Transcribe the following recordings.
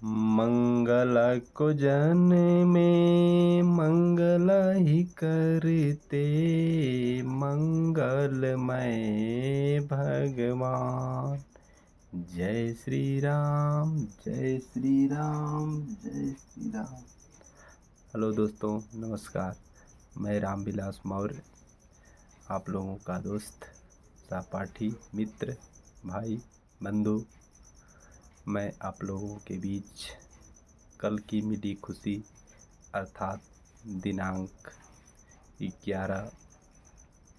मंगल को जन में मंगल ही करते, मंगलमय भगवान। जय श्री राम, जय श्री राम, जय श्री राम। हेलो दोस्तों, नमस्कार। मैं रामविलास मौर्य, आप लोगों का दोस्त, सहपाठी, मित्र, भाई, बंधु। मैं आप लोगों के बीच कल की मिली खुशी अर्थात दिनांक 11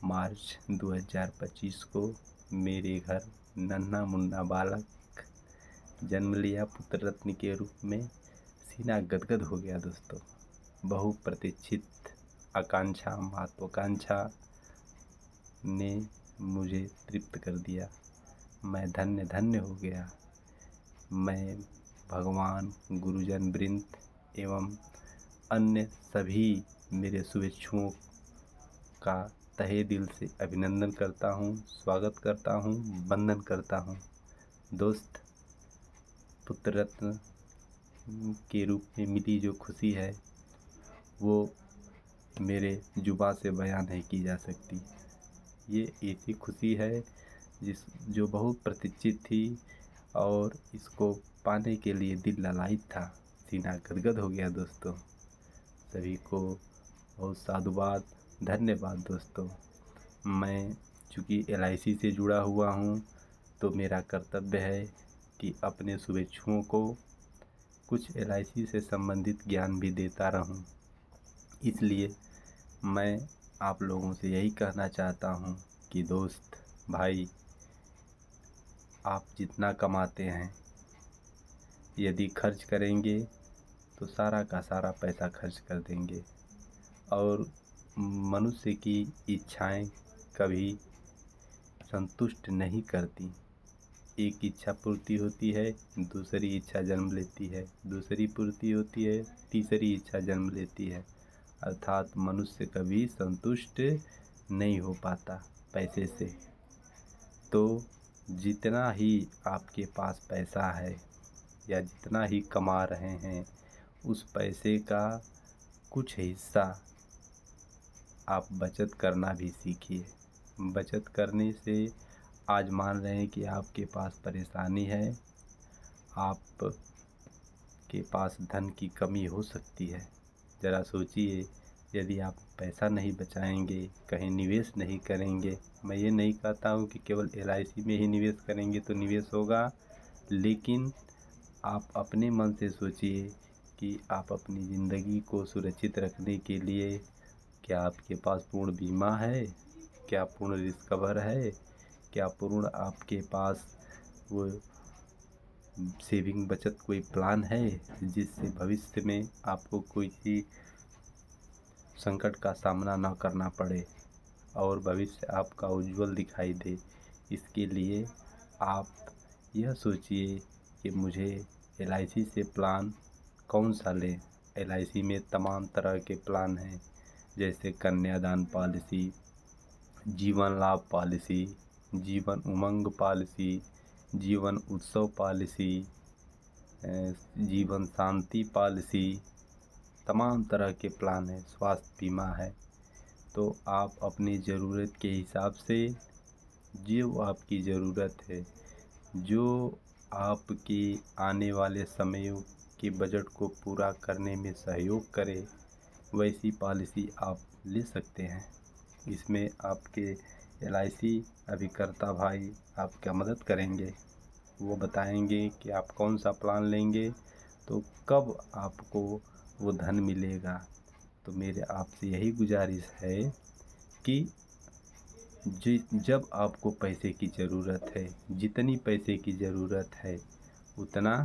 मार्च 2025 को मेरे घर नन्हा मुन्ना बालक जन्म लिया। पुत्र रत्न के रूप में सीना गदगद हो गया दोस्तों। बहु प्रतीक्षित आकांक्षा, महत्वाकांक्षा ने मुझे तृप्त कर दिया। मैं धन्य धन्य हो गया। मैं भगवान, गुरुजन वृंद एवं अन्य सभी मेरे शुभेच्छुओं का तहे दिल से अभिनंदन करता हूँ, स्वागत करता हूँ, वंदन करता हूँ। दोस्त, पुत्र रत्न के रूप में मिली जो खुशी है वो मेरे जुबां से बयां नहीं की जा सकती। ये ऐसी खुशी है जो बहुत प्रतीक्षित थी और इसको पाने के लिए दिल ललायित था, सीना गदगद हो गया दोस्तों। सभी को बहुत साधुवाद, धन्यवाद दोस्तों। मैं चूँकि LIC से जुड़ा हुआ हूँ तो मेरा कर्तव्य है कि अपने शुभेच्छुओं को कुछ LIC से संबंधित ज्ञान भी देता रहूं। इसलिए मैं आप लोगों से यही कहना चाहता हूं कि दोस्त भाई, आप जितना कमाते हैं यदि खर्च करेंगे तो सारा का सारा पैसा खर्च कर देंगे। और मनुष्य की इच्छाएं कभी संतुष्ट नहीं करती। एक इच्छा पूर्ति होती है, दूसरी इच्छा जन्म लेती है, दूसरी पूर्ति होती है, तीसरी इच्छा जन्म लेती है। अर्थात मनुष्य कभी संतुष्ट नहीं हो पाता पैसे से। तो जितना ही आपके पास पैसा है या जितना ही कमा रहे हैं, उस पैसे का कुछ हिस्सा आप बचत करना भी सीखिए। बचत करने से आज मान रहे हैं कि आपके पास परेशानी है, आपके पास धन की कमी हो सकती है। ज़रा सोचिए, यदि आप पैसा नहीं बचाएंगे, कहीं निवेश नहीं करेंगे। मैं ये नहीं कहता हूँ कि केवल LIC में ही निवेश करेंगे तो निवेश होगा, लेकिन आप अपने मन से सोचिए कि आप अपनी ज़िंदगी को सुरक्षित रखने के लिए क्या आपके पास पूर्ण बीमा है, क्या पूर्ण रिस्क कवर है, क्या पूर्ण आपके पास वो सेविंग बचत कोई प्लान है जिससे भविष्य में आपको कोई भी संकट का सामना न करना पड़े और भविष्य आपका उज्जवल दिखाई दे। इसके लिए आप यह सोचिए कि मुझे LIC से प्लान कौन सा लें। LIC में तमाम तरह के प्लान हैं, जैसे कन्यादान पॉलिसी, जीवन लाभ पॉलिसी, जीवन उमंग पॉलिसी, जीवन उत्सव पॉलिसी, जीवन शांति पॉलिसी, तमाम तरह के प्लान हैं। स्वास्थ्य बीमा है। तो आप अपनी ज़रूरत के हिसाब से जो आपकी ज़रूरत है, जो आपके आने वाले समयों के बजट को पूरा करने में सहयोग करे, वैसी पॉलिसी आप ले सकते हैं। इसमें आपके LIC अभिकर्ता भाई आपका मदद करेंगे। वो बताएंगे कि आप कौन सा प्लान लेंगे तो कब आपको वो धन मिलेगा। तो मेरे आपसे यही गुजारिश है कि जब आपको पैसे की ज़रूरत है, जितनी पैसे की ज़रूरत है उतना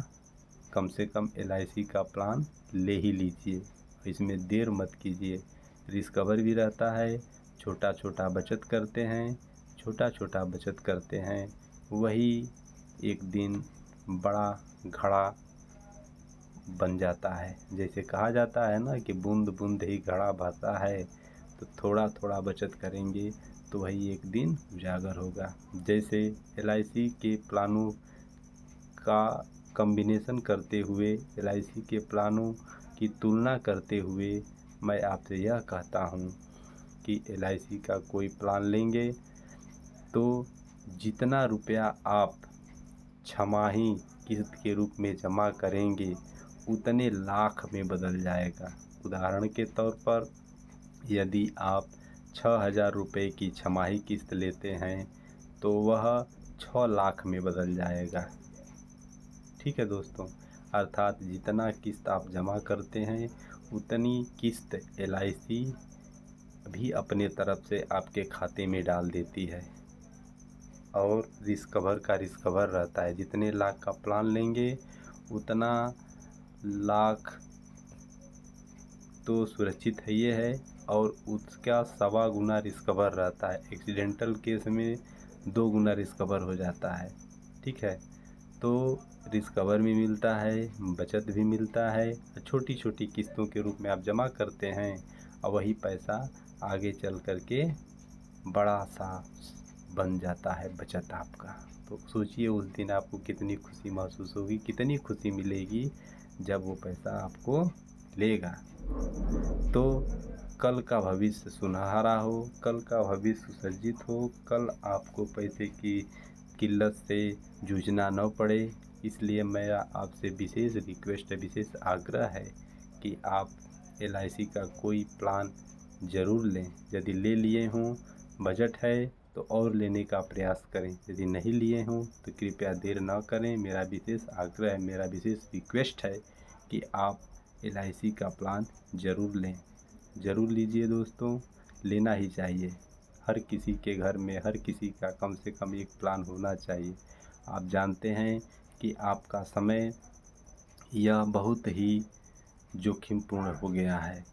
कम से कम LIC का प्लान ले ही लीजिए। इसमें देर मत कीजिए। रिस्क कवर भी रहता है। छोटा छोटा बचत करते हैं, छोटा छोटा बचत करते हैं, वही एक दिन बड़ा घड़ा बन जाता है। जैसे कहा जाता है ना कि बूंद बूंद ही घड़ा भरता है। तो थोड़ा थोड़ा बचत करेंगे तो वही एक दिन उजागर होगा। जैसे LIC के प्लानों का कॉम्बिनेशन करते हुए, LIC के प्लानों की तुलना करते हुए मैं आपसे यह कहता हूँ कि LIC का कोई प्लान लेंगे तो जितना रुपया आप छमाही किस्त के रूप में जमा करेंगे उतने लाख में बदल जाएगा। उदाहरण के तौर पर यदि आप 6,000 रुपये की छमाही किस्त लेते हैं तो वह 6 लाख में बदल जाएगा। ठीक है दोस्तों, अर्थात जितना किस्त आप जमा करते हैं उतनी किस्त LIC भी अपने तरफ से आपके खाते में डाल देती है और रिस्कवर का रिस्कवर रहता है। जितने लाख का प्लान लेंगे उतना लाख तो सुरक्षित है ये है और उसका 1.25 गुना रिस्कवर रहता है। एक्सीडेंटल केस में 2 गुना रिस्कवर हो जाता है। ठीक है, तो रिस्कवर भी मिलता है, बचत भी मिलता है। छोटी छोटी किस्तों के रूप में आप जमा करते हैं और वही पैसा आगे चल कर के बड़ा सा बन जाता है बचत आपका। तो सोचिए उस दिन आपको कितनी खुशी महसूस होगी, कितनी खुशी मिलेगी जब वो पैसा आपको लेगा। तो कल का भविष्य सुनहरा हो, कल का भविष्य सुसज्जित हो, कल आपको पैसे की किल्लत से जूझना न पड़े। इसलिए मेरा आपसे विशेष रिक्वेस्ट है, विशेष आग्रह है कि आप LIC का कोई प्लान ज़रूर लें। यदि ले लिए हों, बजट है तो और लेने का प्रयास करें। यदि नहीं लिए हों तो कृपया देर न करें। मेरा विशेष आग्रह है, मेरा विशेष रिक्वेस्ट है कि आप LIC का प्लान ज़रूर लें। ज़रूर लीजिए दोस्तों, लेना ही चाहिए। हर किसी के घर में, हर किसी का कम से कम एक प्लान होना चाहिए। आप जानते हैं कि आपका समय यह बहुत ही जोखिमपूर्ण हो गया है।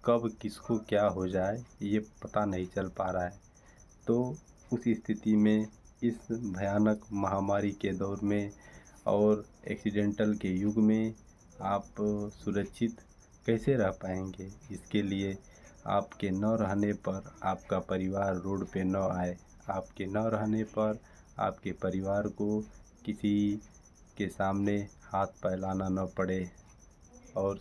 कब किसको क्या हो जाए ये पता नहीं चल पा रहा है। तो उस स्थिति में, इस भयानक महामारी के दौर में और एक्सीडेंटल के युग में आप सुरक्षित कैसे रह पाएंगे? इसके लिए आपके न रहने पर आपका परिवार रोड पे न आए, आपके न रहने पर आपके परिवार को किसी के सामने हाथ फैलाना न पड़े और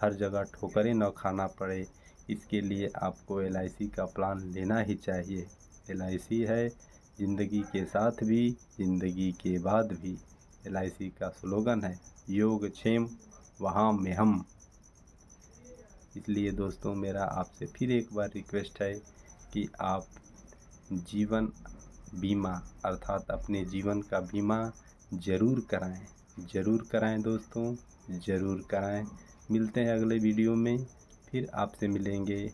हर जगह ठोकरें न खाना पड़े। इसके लिए आपको LIC का प्लान लेना ही चाहिए। LIC है ज़िंदगी के साथ भी, ज़िंदगी के बाद भी। LIC का स्लोगन है योग क्षेम वहाँ में हम। इसलिए दोस्तों, मेरा आपसे फिर एक बार रिक्वेस्ट है कि आप जीवन बीमा अर्थात अपने जीवन का बीमा ज़रूर कराएं, ज़रूर कराएं दोस्तों, ज़रूर कराएं। मिलते हैं अगले वीडियो में, फिर आपसे मिलेंगे।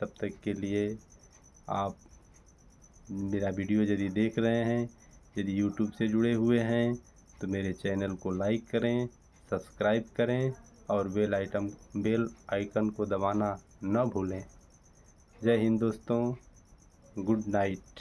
तब तक के लिए आप मेरा वीडियो यदि देख रहे हैं, यदि YouTube से जुड़े हुए हैं तो मेरे चैनल को लाइक करें, सब्सक्राइब करें और बेल आइकन को दबाना न भूलें। जय हिंद दोस्तों, गुड नाइट।